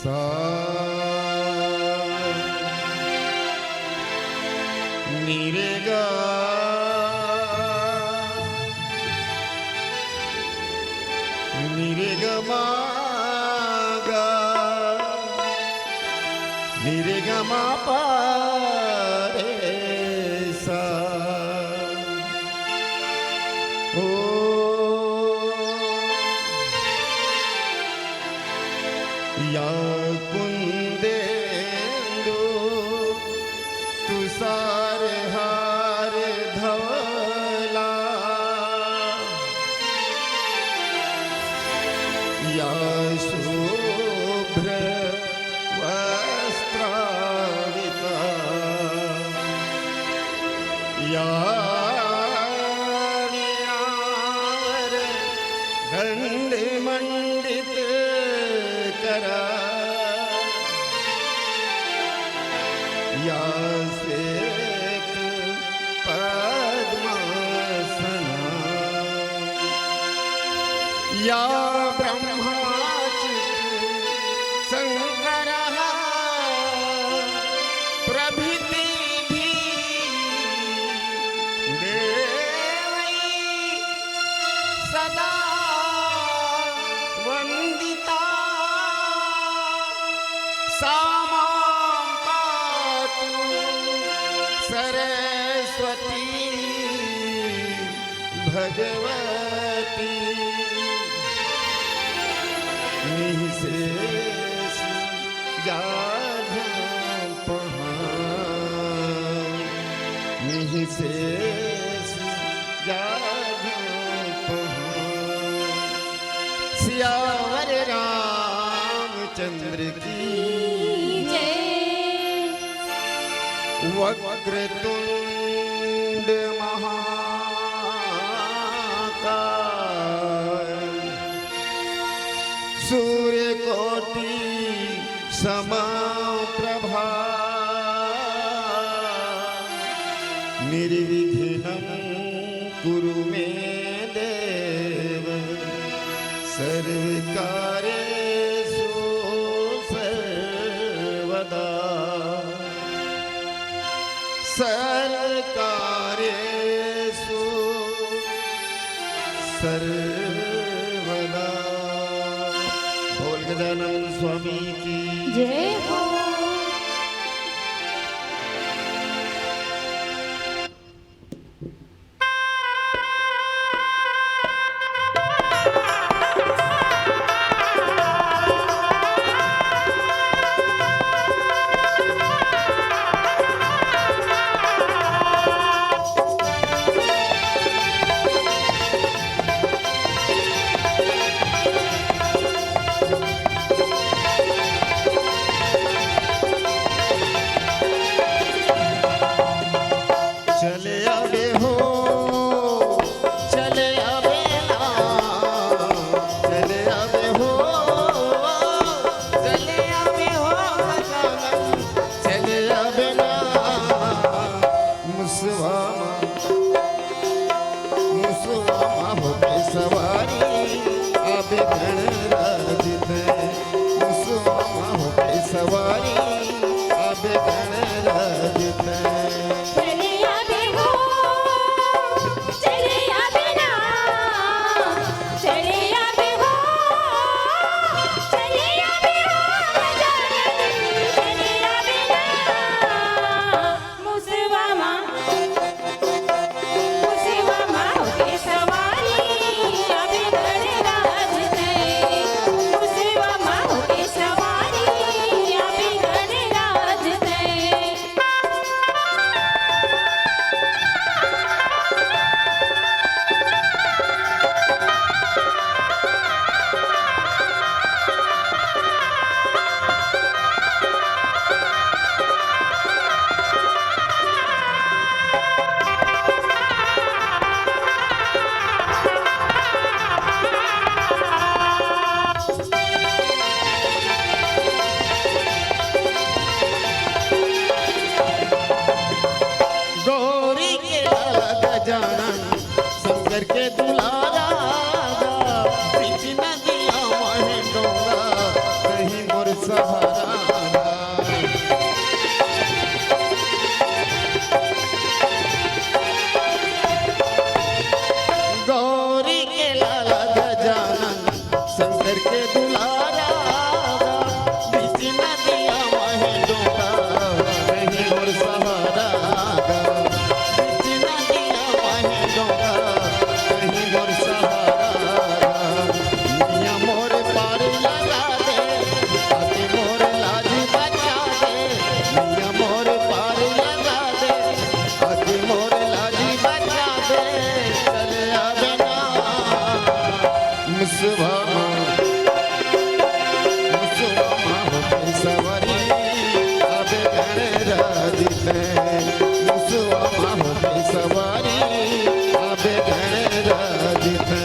सा निरेगा निरेगमागा निरेगमापा रे सा ओ या कुंदेंदु तुषार हार धवला या शुभ्र वस्त्राविता या वीणावर दंडमंडित करा या श्वेत पद्मासना या ब्रह्माच्युत शंकरः प्रभृति भी देवै सदा वंदिता सा मां पातु सरस्वती भगवती निःशेष जाघपहां निःशेष जाघपहां सियावर रामचंद्र की वक्रतुंड महाकाय सूर्यकोटि समप्रभा निर्विघ्नं कुरु मे देव सर्वकार्येषु सर्वदा सर्वकार्येषु सर्वदा। बोल गजानन स्वामी की जय हो। सहारा। गौरी के लाला गजानन शंकर के दुलारा, बीच नदिया वहीं डूबा कहीं और सहारा। बीच नदिया वहीं डूबा कहीं और सहारा। मियां मोर पार लगा दे, आके मोर लाज बचा दे। मियां मोर पार लगा दे, आके मोर लाज बचा दे। चले आवे ना मुसवा सवारी आवे गणे राजिते। मुसवा माहो सवारी आवे गणे राजिते।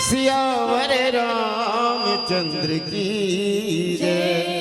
सियावर रामचंद्र की जय।